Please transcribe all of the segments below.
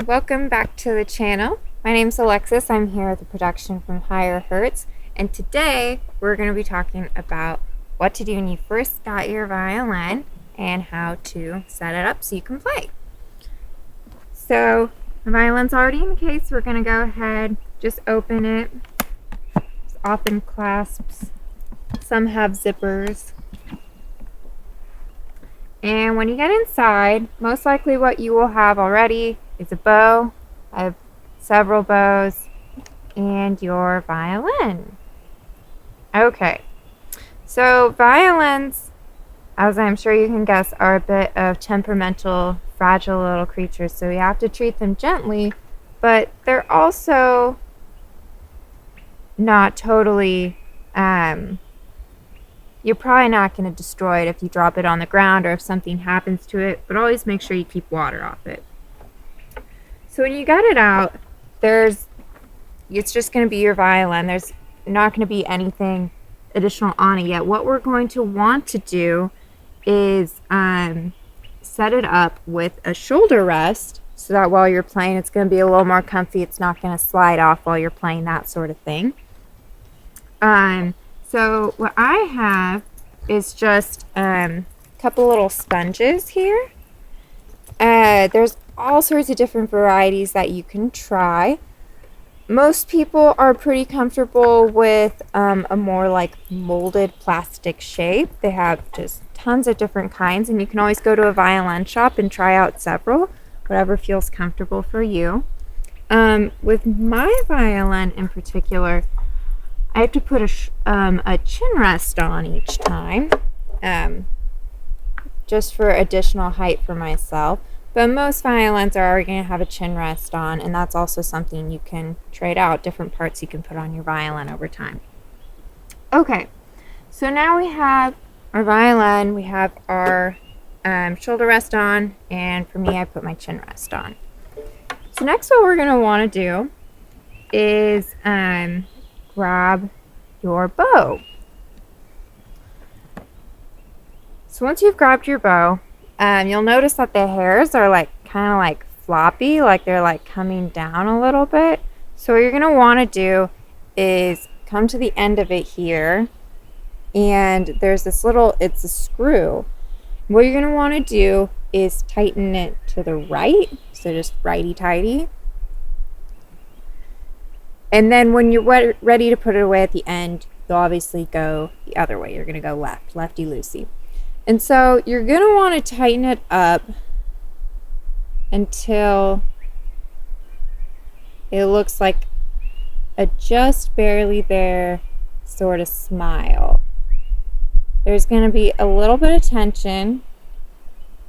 welcome back to the channel. My name's Alexis. I'm here with the production from Higher Hertz, and today we're going to be talking about what to do when you first got your violin and how to set it up so you can play. So the violin's already in the case. We're going to go ahead, just open it. It's often clasps. Some have zippers. And when you get inside, most likely what you will have already is a bow. I have several bows and your violin. Okay, so violins, as I'm sure you can guess, are a bit of temperamental, fragile little creatures, so we have to treat them gently, but they're also not totally you're probably not going to destroy it if you drop it on the ground or if something happens to it, but always make sure you keep water off it. So when you got it out, it's just going to be your violin. There's not going to be anything additional on it yet. What we're going to want to do is set it up with a shoulder rest so that while you're playing it's going to be a little more comfy. It's not going to slide off while you're playing, that sort of thing. So what I have is just a couple little sponges here. There's all sorts of different varieties that you can try. Most people are pretty comfortable with a more like molded plastic shape. They have just tons of different kinds, and you can always go to a violin shop and try out several, whatever feels comfortable for you. With my violin in particular, I have to put a chin rest on each time, just for additional height for myself. But most violins are already going to have a chin rest on, and that's also something you can trade out, different parts you can put on your violin over time. Okay, so now we have our violin, we have our shoulder rest on, and for me I put my chin rest on. So next what we're going to want to do is grab your bow. So once you've grabbed your bow, you'll notice that the hairs are kind of like floppy, like they're like coming down a little bit. So what you're going to want to do is come to the end of it here, and there's this it's a screw. What you're going to want to do is tighten it to the right, so just righty-tighty. And then when you're ready to put it away at the end, you'll obviously go the other way. You're going to go left, lefty-loosey. And so you're going to want to tighten it up until it looks like a just barely there sort of smile. There's going to be a little bit of tension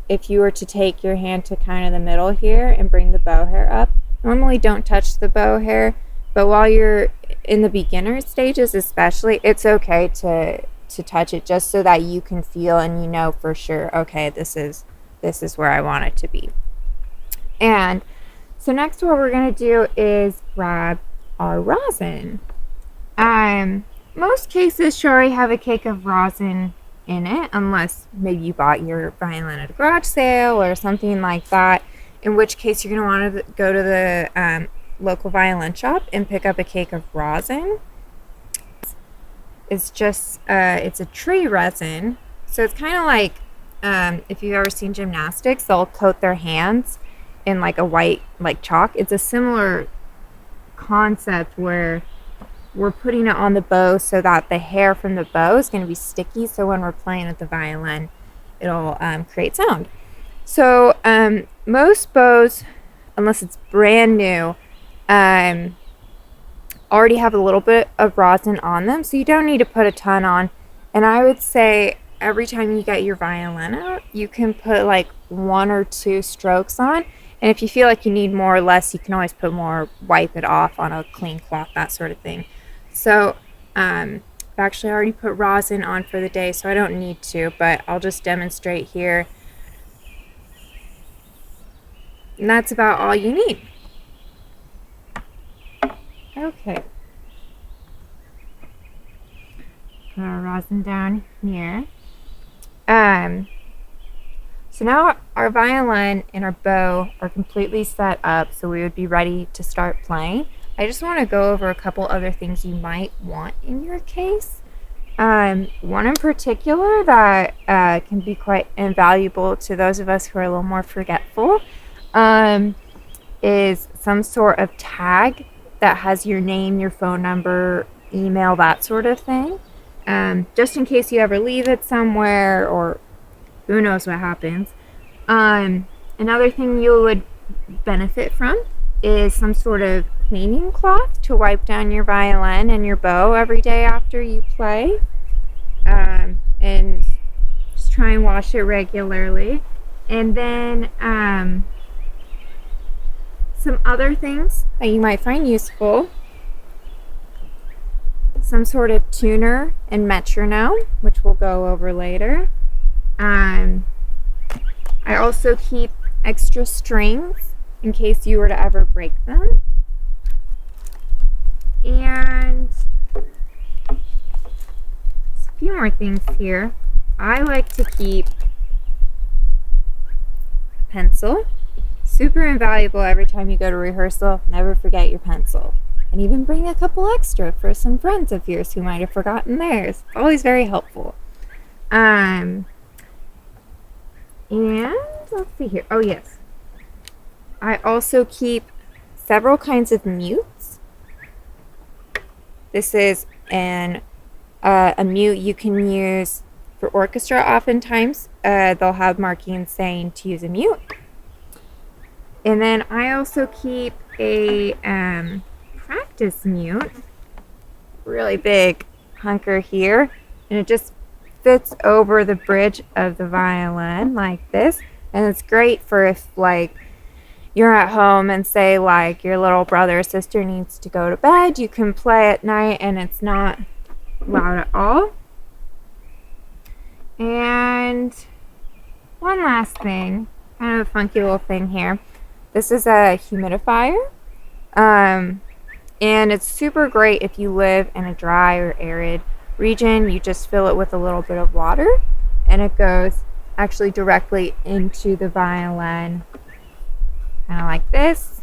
if you were to take your hand to kind of the middle here and bring the bow hair up. Normally don't touch the bow hair, but while you're in the beginner stages especially, it's okay to touch it just so that you can feel and you know for sure, okay, this is where I want it to be. And so next what we're going to do is grab our rosin. Most cases should already have a cake of rosin in it, unless maybe you bought your violin at a garage sale or something like that, in which case you're going to want to go to the local violin shop and pick up a cake of rosin. It's just it's a tree resin, so it's kind of like if you've ever seen gymnastics, they'll coat their hands in like a white chalk. It's a similar concept where we're putting it on the bow so that the hair from the bow is going to be sticky, so when we're playing with the violin it'll create sound. So most bows, unless it's brand new, already have a little bit of rosin on them, so you don't need to put a ton on. And I would say every time you get your violin out, you can put like 1 or 2 strokes on, and if you feel like you need more or less, you can always put more, wipe it off on a clean cloth, that sort of thing. So I've actually already put rosin on for the day, so I don't need to, but I'll just demonstrate here. And that's about all you need. Okay. Put our rosin down here. So now our violin and our bow are completely set up, so we would be ready to start playing. I just want to go over a couple other things you might want in your case. One in particular that can be quite invaluable to those of us who are a little more forgetful is some sort of tag that has your name, your phone number, email, that sort of thing. Just in case you ever leave it somewhere or who knows what happens. Another thing you would benefit from is some sort of cleaning cloth to wipe down your violin and your bow every day after you play. And just try and wash it regularly. And then some other things that you might find useful. Some sort of tuner and metronome, which we'll go over later. I also keep extra strings in case you were to ever break them. And a few more things here. I like to keep a pencil. Super invaluable every time you go to rehearsal. Never forget your pencil. And even bring a couple extra for some friends of yours who might have forgotten theirs. Always very helpful. And let's see here. Oh, yes. I also keep several kinds of mutes. This is a mute you can use for orchestra. Oftentimes, they'll have markings saying to use a mute. And then I also keep a practice mute, really big hunker here, and it just fits over the bridge of the violin like this. And it's great for if like you're at home and say like your little brother or sister needs to go to bed, you can play at night and it's not loud at all. And one last thing, kind of a funky little thing here. This is a humidifier. And it's super great if you live in a dry or arid region. You just fill it with a little bit of water and it goes actually directly into the violin, kind of like this.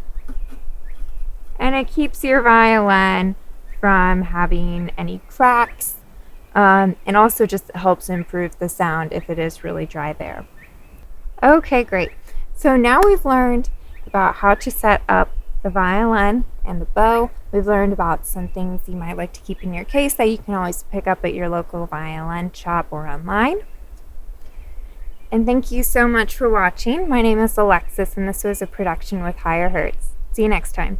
And it keeps your violin from having any cracks, and also just helps improve the sound if it is really dry there. Okay, great. So now we've learned about how to set up the violin and the bow. We've learned about some things you might like to keep in your case that you can always pick up at your local violin shop or online. And thank you so much for watching. My name is Alexis, and this was a production with Higher Hertz. See you next time.